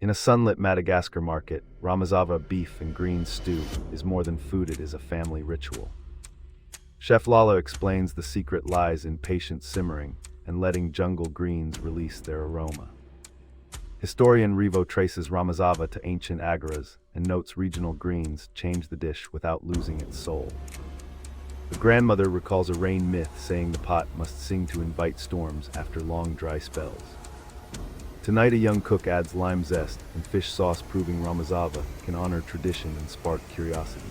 In a sunlit Madagascar market, Romazava beef and green stew is more than food, it is a family ritual. Chef Lala explains the secret lies in patient simmering and letting jungle greens release their aroma. Historian Revo traces Romazava to ancient agaras and notes regional greens change the dish without losing its soul. The grandmother recalls a rain myth saying the pot must sing to invite storms after long dry spells. Tonight a young cook adds lime zest and fish sauce, proving Romazava can honor tradition and spark curiosity.